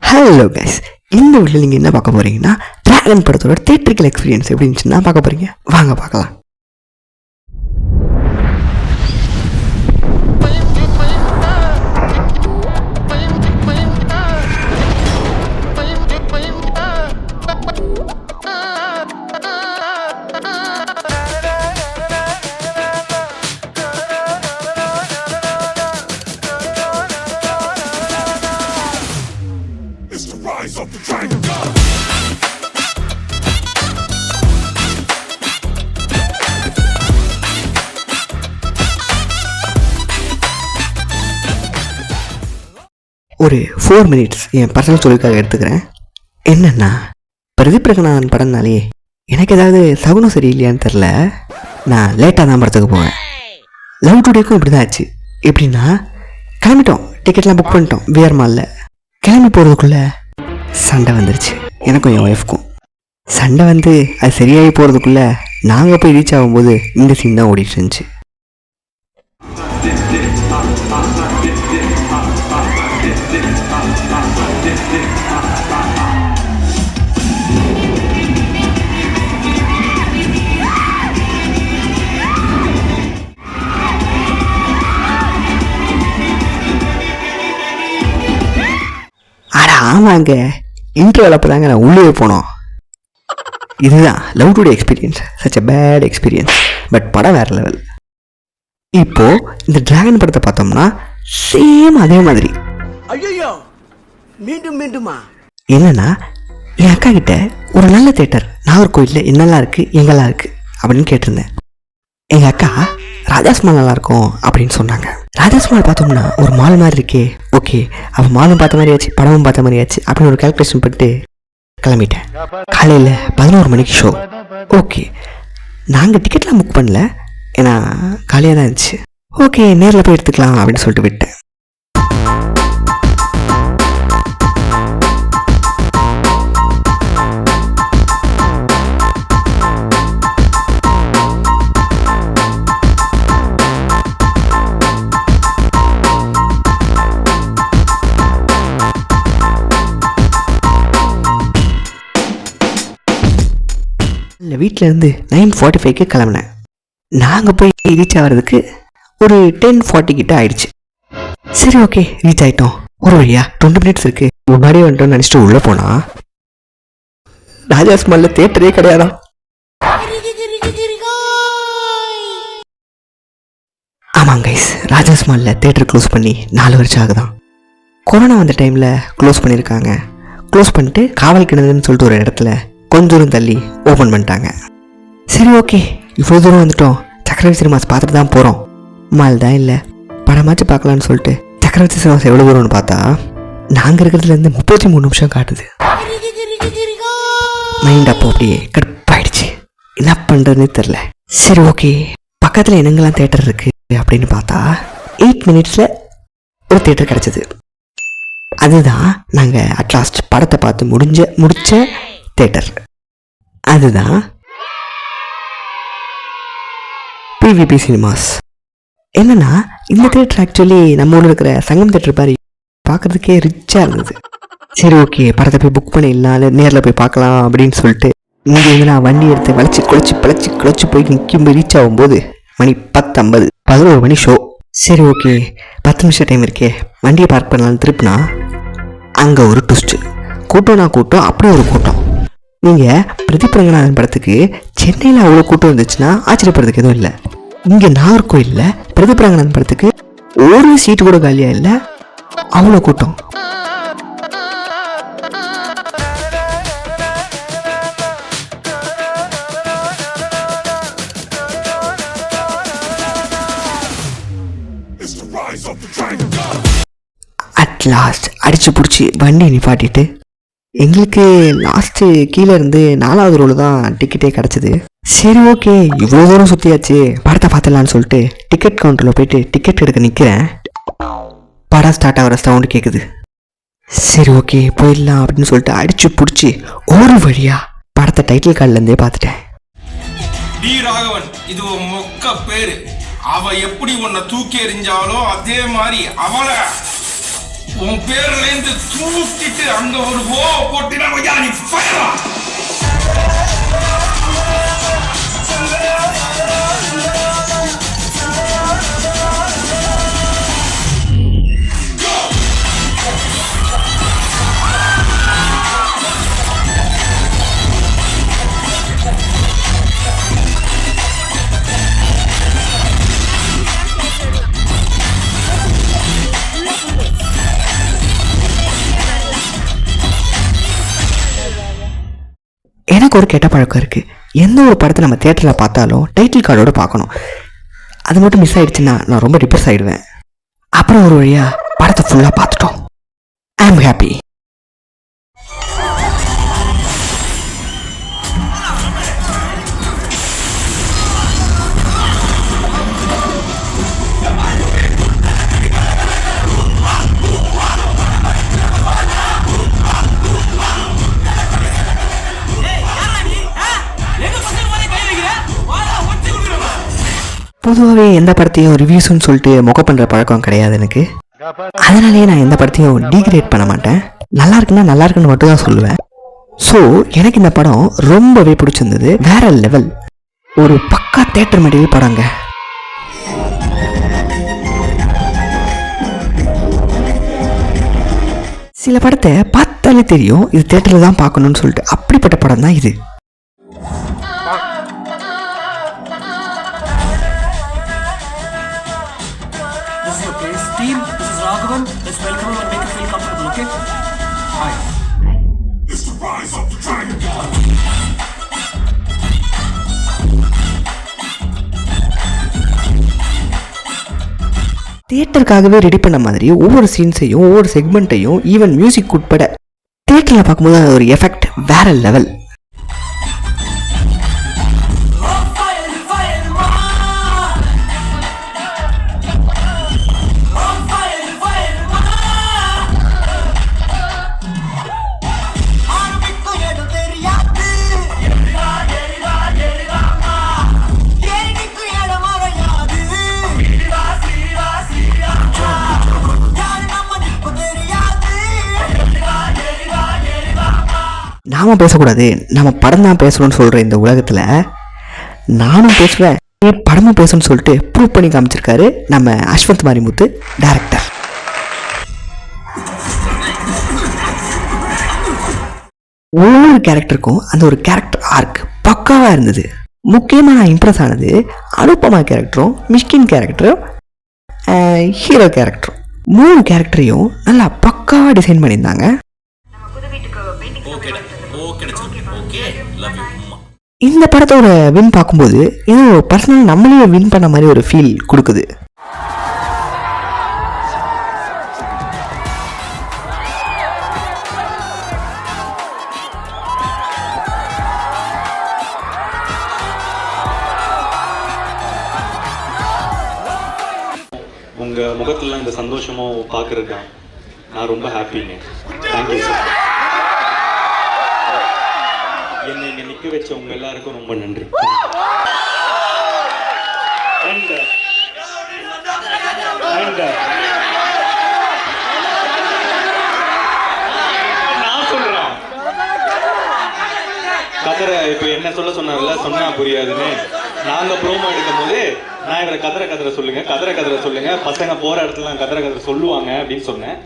Hello guys, இந்த வீட்டில் நீங்கள் என்ன பார்க்க போகிறீங்கன்னா டிராகன் படத்தோட தியேட்டரிக்கல் எக்ஸ்பீரியன்ஸ் எப்படி இருந்துச்சுன்னா பார்க்க போகிறீங்க. வாங்க பார்க்கலாம். Of the Dragon God. ஒரு 4 minutes என் பர்சனல் சொல்லிக்காக எடுத்துக்கிறேன். என்னன்னா, பிரதீப் ரங்கநாதன் படம்னாலே எனக்கு ஏதாவது சகுனம் சரியில்லையான்னு தெரில, நான் லேட்டாக தான் படத்துக்கு போவேன். லவ் டுடேக்கும் இப்படி தான் ஆச்சு. எப்படின்னா, கிளம்பிட்டோம், டிக்கெட்லாம் புக் பண்ணிட்டோம் விஆர் மாலில். கிளம்பி போகிறதுக்குள்ளே சண்டை வந்துருச்சு. எனக்கும் என் ஒய்ஃப்க்கும் சண்டை வந்து அது சரியாகி போகிறதுக்குள்ளே நாங்கள் போய் ரீச் ஆகும்போது இந்த சீன் தான் ஓடிட்டு இருந்துச்சு. ஆமாங்க, இன்ட்ரோவில் அப்போ தாங்க நான் உள்ளே போனோம். இதுதான் Love Today experience. Such a bad experience. But படம் வேறு லெவல். இப்போது இந்த டிராகன் படத்தை பார்த்தோம்னா சேம் அதே மாதிரி. ஐயோ, மீண்டும் மீண்டுமா? என்னன்னா, என் அக்கா கிட்ட ஒரு நல்ல தேட்டர் நாகர்கோயிலில் என்னெல்லாம் இருக்குது எங்கெல்லாம் இருக்குது அப்படின்னு கேட்டிருந்தேன். எங்கள் அக்கா ராஜாஸ் மால் நல்லாயிருக்கும் அப்படின்னு சொன்னாங்க. ராஜாஸ் மால் பார்த்தோம்னா ஒரு மால் மாதிரி இருக்கே, ஓகே அவள் மாலும் பார்த்த மாதிரி ஆச்சு, படமும் பார்த்த மாதிரி ஆச்சு அப்படின்னு ஒரு கால்குலேஷன் பண்ணிட்டு கிளம்பிட்டேன். காலையில் 11 மணிக்கு ஷோ. ஓகே, நாங்கள் டிக்கெட்லாம் புக் பண்ணல, ஏன்னா காலியாக தான் இருந்துச்சு. ஓகே, நேரில் போய் எடுத்துக்கலாம் அப்படின்னு சொல்லிட்டு விட்டேன். இல்லை, வீட்டிலேருந்து 9:45 கிளம்புனேன். நாங்கள் போய் ரீச் ஆகிறதுக்கு ஒரு 10:40 கிட்ட ஆயிடுச்சு. சரி, ஓகே ரீச் ஆகிட்டோம். ஒரு வழியா 20 minutes இருக்குது முன்னாடியே வந்துட்டோம்னு நினச்சிட்டு உள்ளே போனால் ராஜாஸ் மாலில் தேட்டரே கிடையாதான். ஆமாங்க கைஸ், ராஜாஸ் மாலில் தேட்டர் க்ளோஸ் பண்ணி 4 வருஷம் ஆகுதான். கொரோனா வந்த டைமில் க்ளோஸ் பண்ணியிருக்காங்க. க்ளோஸ் பண்ணிட்டு காவல் கிணறுன்னு சொல்லிட்டு ஒரு இடத்துல கொஞ்ச தூரம் தள்ளி ஓப்பன் பண்ணிட்டாங்க. சரி, ஓகே இவ்வளோ தூரம் வந்துட்டோம், சக்கரவர்த்தி சினிமாஸ் பார்த்துட்டு தான் போகிறோம். மால் தான் இல்லை, படமாச்சு பார்க்கலான்னு சொல்லிட்டு சக்கரவர்த்தி சினிமாஸ் எவ்வளோ தூரம்னு பார்த்தா நாங்கள் இருக்கிறதுலேருந்து 33 நிமிஷம் காட்டுது. மைண்ட் அப்போ அப்படியே கடுப்பாயிடுச்சு, என்ன பண்ணுறதுன்னு தெரில. சரி, ஓகே பக்கத்தில் என்னங்கெல்லாம் தேட்டர் இருக்குது அப்படின்னு பார்த்தா 8 minutes ஒரு தேட்டர் கிடச்சிது. அதுதான் நாங்கள் அட்லாஸ்ட் படத்தை பார்த்து முடிச்ச தேட்டர். அதுதான் பிவிபி சினிமாஸ். என்னன்னா, இந்த தேட்டர் ஆக்சுவலி நம்ம ஊரில் இருக்கிற சங்கம் தேட்டர் மாதிரி பார்க்குறதுக்கே ரிச்சாக இருந்தது. சரி, ஓகே படத்தை போய் புக் பண்ணிடலாம், நேரில் போய் பார்க்கலாம் அப்படின்னு சொல்லிட்டு இங்கே இருந்து நான் வண்டி எடுத்து குழச்சி போய் நிற்கும் ரீச் ஆகும்போது மணி 10:50, 11 மணி ஷோ. சரி, ஓகே 10 நிமிஷம் டைம் இருக்கே, வண்டியை பார்க் பண்ணலான்னு திருப்பினா அங்கே ஒரு ட்விஸ்ட்டு. கூட்டம்னா கூட்டம், அப்படி ஒரு கூட்டம். நீங்கள் பிரதீப் ரங்கநாதன் படத்துக்கு சென்னையில் அவ்வளோ கூட்டம் இருந்துச்சுன்னா ஆச்சரியப்படுறதுக்கு எதுவும் இல்லை. இங்கே நாகர்கோயிலில் பிரதீப் ரங்கநாதன் படத்துக்கு ஒரு சீட்டு கூட காலியாக இல்லை, அவ்வளோ கூட்டம். அட் லாஸ்ட் அடிச்சு பிடிச்சி வண்டி நிப்பாட்டிட்டு எங்களுக்கு லாஸ்ட்டு கீழே இருந்து 4வது ரோவில் தான் டிக்கெட்டே கிடச்சிது. சரி, ஓகே இவ்வளோ தூரம் சுற்றியாச்சு, படத்தை பார்த்துடலான்னு சொல்லிட்டு டிக்கெட் கவுண்டரில் போயிட்டு டிக்கெட் எடுக்க நிற்கிறேன். படம் ஸ்டார்ட் ஆகிற சவுண்டு கேட்குது. சரி, ஓகே போயிடலாம் அப்படின்னு சொல்லிட்டு அடிச்சு பிடிச்சி ஒரு வழியா படத்தை டைட்டில் கார்டுலேருந்தே பார்த்துட்டேன். டி ராகவன், இது ஒரு மொக்க பேரு. அவ எப்படி உன்னை தூக்கி எறிஞ்சாலோ அதே மாதிரி அவளை உன் பேர்ல இருந்து தூக்கிட்டு அங்க ஒரு போட்டினா நீ ஃபயரா. எனக்கு ஒரு கெட்ட பழக்கம் இருக்குது. எந்த ஒரு படத்தை நம்ம தியேட்டரில் பார்த்தாலும் டைட்டில் கார்டோடு பார்க்கணும். அது மட்டும் மிஸ் ஆகிடுச்சுன்னா நான் ரொம்ப டிப்ரெஸ் ஆகிடுவேன். அப்புறம் ஒரு வழியாக படத்தை ஃபுல்லாக பார்த்துட்டோம். ஐ ஆம் ஹாப்பி. பொதுவாகவே எந்த படத்தையும் ரிவ்யூஸ்ன்னு சொல்லிட்டு மொக்க பண்ணுற பழக்கம் கிடையாது எனக்கு. அதனாலேயே நான் எந்த படத்தையும் டீக்ரேட் பண்ண மாட்டேன். நல்லா இருக்குன்னா நல்லா இருக்குன்னு மட்டும் தான் சொல்லுவேன். ஸோ எனக்கு இந்த படம் ரொம்பவே பிடிச்சிருந்தது. வேற லெவல், ஒரு பக்கா தேட்டர் மெட்டீரியல் படங்க. சில படத்தை பார்த்தாலே தெரியும் இது தேட்டரில் தான் பார்க்கணும்னு சொல்லிட்டு. அப்படிப்பட்ட படம் தான் இது. This is your place. Team, this is Raghavan. Let's welcome him and make him feel comfortable, okay? Hi. It's the rise of the dragon. தியேட்டருக்காகவே ரெடி பண்ண மாதிரி ஒவ்வொரு சீன்ஸையும் ஒவ்வொரு செக்மெண்ட்டையும் ஈவன் மியூசிக் உட்பட தியேட்டரில் பார்க்கும்போது அது ஒரு எஃபெக்ட் வேற லெவல். நாம பேசக்கூடாது, நம்ம படம் தான் பேசணும்னு சொல்கிற இந்த உலகத்தில் நானும் பேசுவேன், படமும் பேசணும்னு சொல்லிட்டு ப்ரூவ் பண்ணி காமிச்சிருக்காரு நம்ம அஸ்வந்த் மாரிமுத்து டைரக்டர். ஒவ்வொரு கேரக்டருக்கும் அந்த ஒரு கேரக்டர் ஆர்க் பக்காவாக இருந்தது. முக்கியமாக நான் இம்ப்ரெஸ் ஆனது அனுபமா கேரக்டரும் மிஷ்கின் கேரக்டரும் ஹீரோ கேரக்டரும். 3 கேரக்டரையும் நல்லா பக்காவாக டிசைன் பண்ணியிருந்தாங்க. இந்த படத்தோட வின் பார்க்கும்போது ஏதோ பர்சனல் நம்மளையே வின் பண்ண மாதிரி ஒரு ஃபீல் கொடுக்குது. உங்கள் முகத்தில் இந்த சந்தோஷமும் பார்க்குறதுக்கு நான் ரொம்ப ஹாப்பிங்க. Thank you sir. என்னை இங்கே நிற்க வச்ச உங்கள் எல்லாருக்கும் ரொம்ப நன்றி. நான் சொல்கிறேன் கதரை இப்போ என்ன சொன்னார்ல, சொன்னா புரியாதுன்னு. நாங்கள் ப்ரோமோ எடுக்கும் போது நான் இவரை கதரை சொல்லுங்க, பசங்க போற இடத்துல கதரை சொல்லுவாங்க அப்படின்னு சொன்னேன்.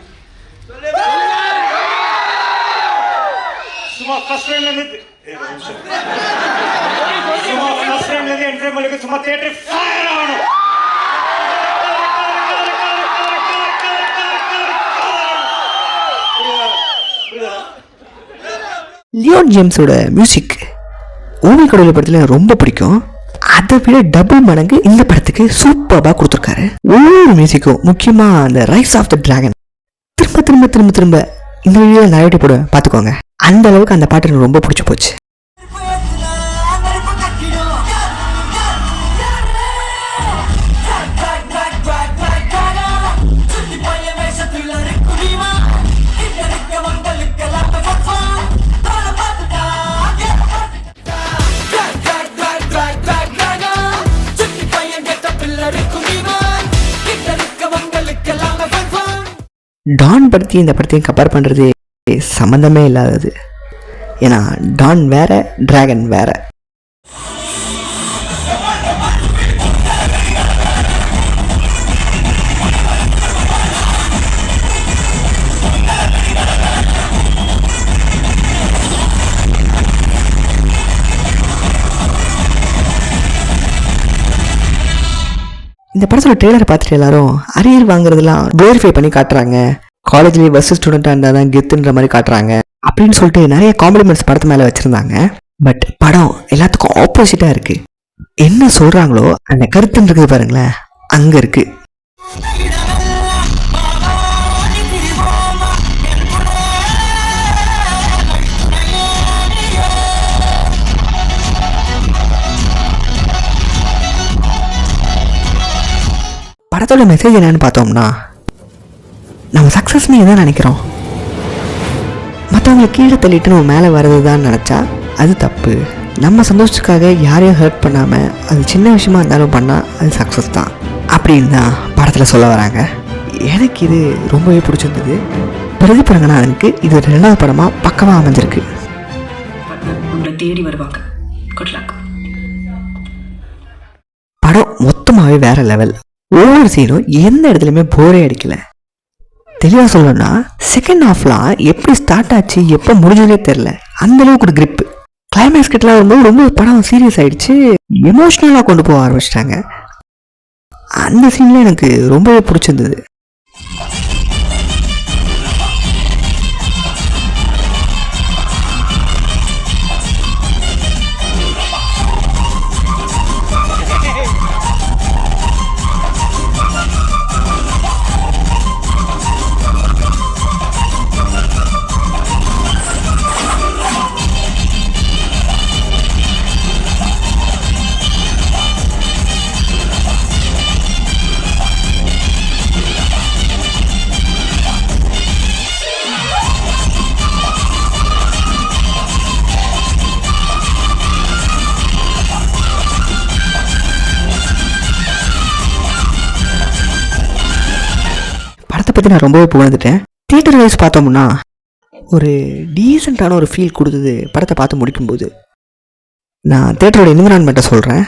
சும்மா ஃபர்ஸ்ட் டைம்ல இருந்து சும்மா தியேட்டர் ஃபயர் ஆகணும். லியோன் ஜேம்ஸோட மியூசிக் ஓவி கடவுளை படத்தில் எனக்கு ரொம்ப பிடிக்கும். அதை விட டபுள் மடங்கு இந்த படத்துக்கு சூப்பராக கொடுத்துருக்காரு. ஒவ்வொரு மியூசிக்கும், முக்கியமாக அந்த ரைஸ் ஆஃப் த டிராகன் திரும்ப திரும்ப திரும்ப திரும்ப இந்த வீடியோவில் நிறைய போடுவேன், பார்த்துக்கோங்க. அந்த அளவுக்கு அந்த பாட்டு எனக்கு ரொம்ப பிடிச்சி போச்சு. டான் படத்தையும் இந்த படத்தையும் கம்பேர் பண்ணுறது சம்மந்தமே இல்லாதது. ஏன்னா டான் வேற, டிராகன் வேற. இந்த படத்தோட ட்ரெய்லரை பார்த்துட்டு எல்லாரும் அரியர் வாங்குறதுலாம் குளோரிஃபை பண்ணி காட்டுறாங்க. காலேஜ்லேயே பஸ் ஸ்டூடெண்ட்டாக இருந்தால் தான் கெத்துன்ற மாதிரி காட்டுறாங்க அப்படின்னு சொல்லிட்டு நிறைய காம்ப்ளிமெண்ட்ஸ் படத்து மேலே வச்சுருந்தாங்க. பட் படம் எல்லாத்துக்கும் ஆப்போசிட்டாக இருக்குது. என்ன சொல்கிறாங்களோ அந்த கருத்துன்னு இருக்குது பாருங்களேன், அங்கே இருக்குது. படத்தோட மெசேஜ் என்னன்னு பார்த்தோம்னா, நம்ம சக்ஸஸ்னு எதான் நினைக்கிறோம், மற்றவங்களை கீழே தள்ளிட்டு நம்ம மேலே வர்றது தான் நினச்சா அது தப்பு. நம்ம சந்தோஷத்துக்காக யாரையும் ஹர்ட் பண்ணாமல் அது சின்ன விஷயமா இருந்தாலும் பண்ணால் அது சக்ஸஸ் தான் அப்படின்னு தான் படத்தில் சொல்ல வராங்க. எனக்கு இது ரொம்பவே பிடிச்சிருந்தது. பிரதிபரங்கநாதனுக்கு இது 2வது படமாக பக்கமாக அமைஞ்சிருக்கு. உங்களை தேடி வருவாங்க. Good luck. படம் மொத்தமாகவே வேற லெவல். ஒவ்வொரு சீனும் எந்த இடத்துலையுமே போரே அடிக்கல. தெளிவாக சொல்லணும்னா செகண்ட் ஹாஃப்லாம் எப்படி ஸ்டார்ட் ஆச்சு எப்போ முடிஞ்சதே தெரில, அந்த அளவுக்கு ஒரு கிரிப்பு. கிளைமேக்ஸ் கிட்டலாம் வரும்போது ரொம்ப படம் சீரியஸ் ஆகிடுச்சு, எமோஷ்னலாக கொண்டு போக ஆரம்பிச்சிட்டாங்க. அந்த சீனில் எனக்கு ரொம்பவே பிடிச்சிருந்தது. பற்றி நான் ரொம்பவே புகழ்ந்துட்டேன். தியேட்டர் வைஸ் பார்த்தோம்னா ஒரு டீசெண்டான ஒரு ஃபீல் கொடுத்தது படத்தை பார்த்து முடிக்கும்போது. நான் தியேட்டரோட என்விரான்மெண்ட்டை சொல்கிறேன்.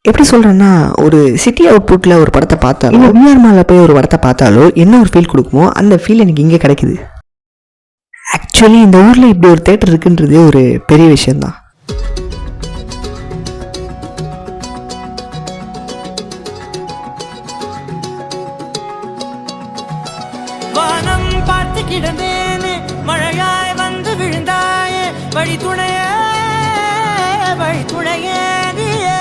எப்படி சொல்கிறேன்னா, ஒரு சிட்டி அவுட்புட்டில் ஒரு படத்தை பார்த்தாலோ விஆர் மாலில் போய் ஒரு படத்தை பார்த்தாலோ என்ன ஒரு ஃபீல் கொடுக்குமோ அந்த ஃபீல் எனக்கு இங்கே கிடைக்குது. ஆக்சுவலி இந்த ஊரில் இப்படி ஒரு தியேட்டர் இருக்குன்றது ஒரு பெரிய விஷயந்தான். வானம் பார்த்து கிடந்தேனே, மழையாய் வந்து விழுந்தாயே, வழி துணையே நீயே.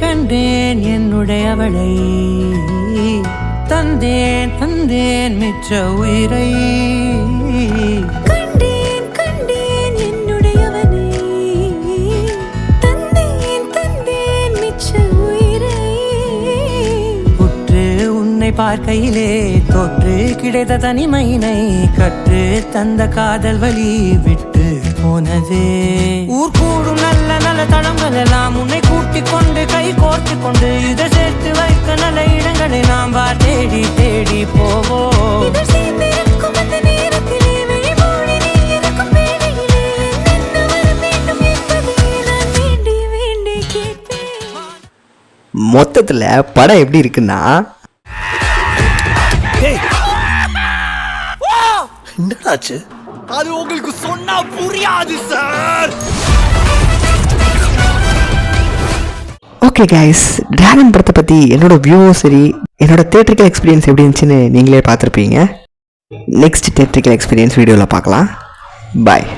கண்டேன் என்னுடையவளை, தந்தேன் மிச்ச உயிரை. கண்டேன் என்னுடையவனை, தந்தேன் மிச்ச உயிரை. உற்று உன்னை பார்க்கையிலே தொற்று கிடைத்த தனிமையினை கற்று தந்த காதல் வழி விட்டு போனதே. ஊர் கூடும் நல்ல நல்ல தளங்கள் எல்லாம் உன்னை கூட்டிக் கொண்டு கை கோர்த்து கொண்டு இதை சேர்த்து வைக்க நல்ல இடங்களை நாம் தேடி தேடி போவோம். மொத்தத்தில் படம் எப்படி இருக்குன்னா, என்னடாச்சு அது உங்களுக்கு சொன்னா புரியாது சார். ஓகே கைஸ், டிராகன் படத்தை பற்றி என்னோட வியூவும் சரி, என்னோட தியேட்டரிக்கல் எக்ஸ்பீரியன்ஸ் எப்படி இருந்துச்சுன்னு நீங்களே பார்த்துருப்பீங்க. நெக்ஸ்ட் தியேட்டரிக்கல் எக்ஸ்பீரியன்ஸ் வீடியோவில் பார்க்கலாம். பாய்.